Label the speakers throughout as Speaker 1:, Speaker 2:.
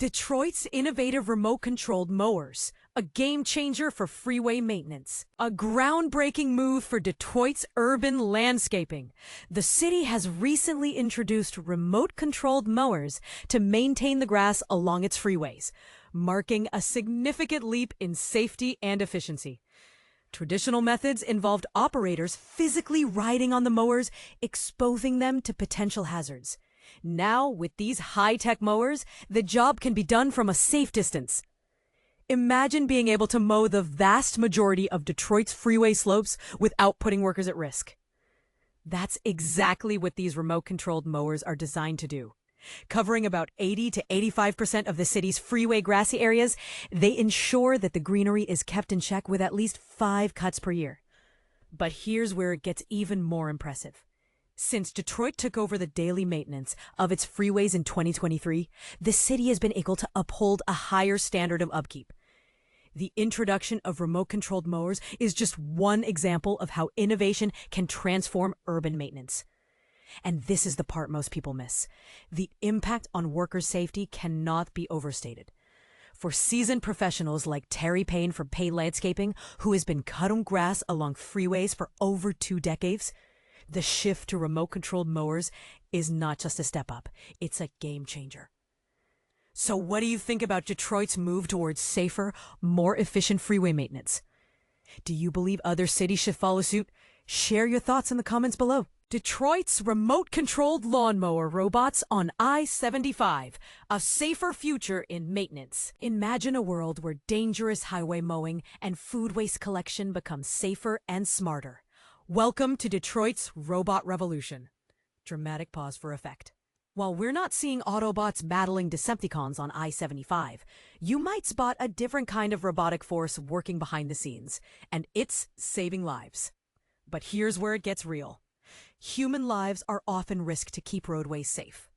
Speaker 1: Detroit's innovative remote-controlled mowers, a game changer for freeway maintenance. A groundbreaking move for Detroit's urban landscaping. The city has recently introduced remote-controlled mowers to maintain the grass along its freeways, marking a significant leap in safety and efficiency. Traditional methods involved operators physically riding on the mowers, exposing them to potential hazards. Now, with these high-tech mowers, the job can be done from a safe distance. Imagine being able to mow the vast majority of Detroit's freeway slopes without putting workers at risk. That's exactly what these remote-controlled mowers are designed to do. Covering about 80 to 85% of the city's freeway grassy areas, they ensure that the greenery is kept in check with at least 5 cuts per year. But here's where it gets even more impressive. Since Detroit took over the daily maintenance of its freeways in 2023, the city has been able to uphold a higher standard of upkeep. The introduction of remote-controlled mowers is just one example of how innovation can transform urban maintenance. And this is the part most people miss. The impact on workers' safety cannot be overstated. For seasoned professionals like Payne from Payne Landscaping, who has been cutting grass along freeways for over 2 decades, the shift to remote-controlled mowers is not just a step up, it's a game changer. So what do you think about Detroit's move towards safer, more efficient freeway maintenance? Do you believe other cities should follow suit? Share your thoughts in the comments below. Detroit's remote-controlled lawnmower robots on I-75, a safer future in maintenance. Imagine a world where dangerous highway mowing and food waste collection become safer and smarter. Welcome to Detroit's robot revolution. Dramatic pause for effect. While we're not seeing Autobots battling Decepticons on I-75, you might spot a different kind of robotic force working behind the scenes, and it's saving lives. But here's where it gets real. Human lives are often risked to keep roadways safe.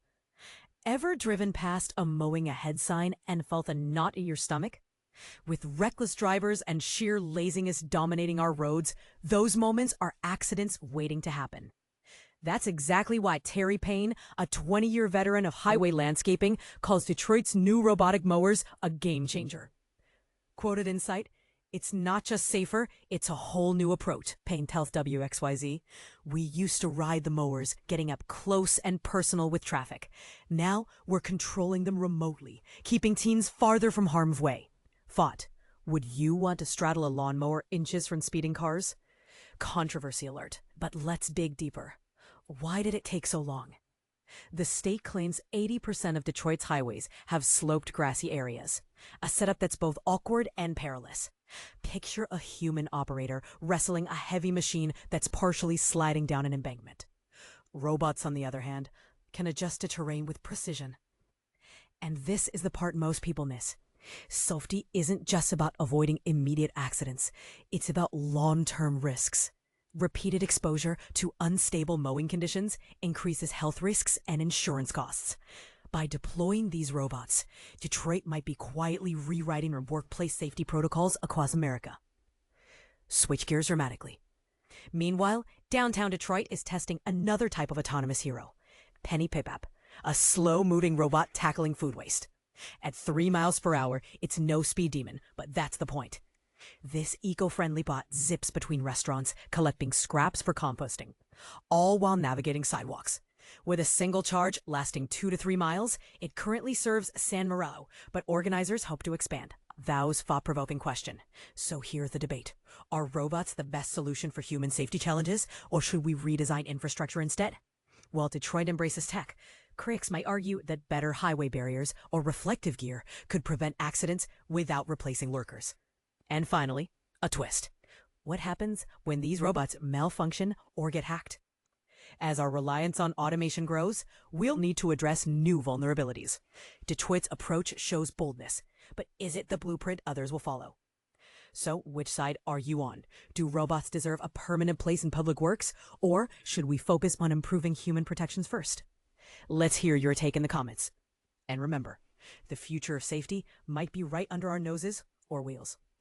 Speaker 1: Ever driven past a mowing ahead sign and felt a knot in your stomach? With reckless drivers and sheer laziness dominating our roads, those moments are accidents waiting to happen. That's exactly why Payne, a 20-year veteran of highway landscaping, calls Detroit's new robotic mowers a game changer. Quoted Insight, "It's not just safer, it's a whole new approach," Payne tells WXYZ. "We used to ride the mowers, getting up close and personal with traffic. Now we're controlling them remotely, keeping teens farther from harm's way." Thought, would you want to straddle a lawnmower inches from speeding cars? Controversy alert, but let's dig deeper. Why did it take so long? The state claims 80% of Detroit's highways have sloped grassy areas, a setup that's both awkward and perilous. Picture a human operator wrestling a heavy machine that's partially sliding down an embankment. Robots, on the other hand, can adjust to terrain with precision. And this is the part most people miss. Safety isn't just about avoiding immediate accidents. It's about long-term risks. Repeated exposure to unstable mowing conditions increases health risks and insurance costs. By deploying these robots, Detroit might be quietly rewriting workplace safety protocols across America. Switch gears dramatically. Meanwhile, downtown Detroit is testing another type of autonomous hero, Penny Pipap, a slow-moving robot tackling food waste. At 3 miles per hour, it's no speed demon, but that's the point. This eco-friendly bot zips between restaurants, collecting scraps for composting, all while navigating sidewalks. With a single charge lasting 2 to 3 miles, it currently serves San Marino, but organizers hope to expand. Thou's thought-provoking question. So here's the debate. Are robots the best solution for human safety challenges, or should we redesign infrastructure instead? While Detroit embraces tech, critics might argue that better highway barriers or reflective gear could prevent accidents without replacing lurkers. And finally, a twist. What happens when these robots malfunction or get hacked? As our reliance on automation grows, we'll need to address new vulnerabilities. Detroit's approach shows boldness, but is it the blueprint others will follow? So, which side are you on? Do robots deserve a permanent place in public works, or should we focus on improving human protections first? Let's hear your take in the comments. And remember, the future of safety might be right under our noses or wheels.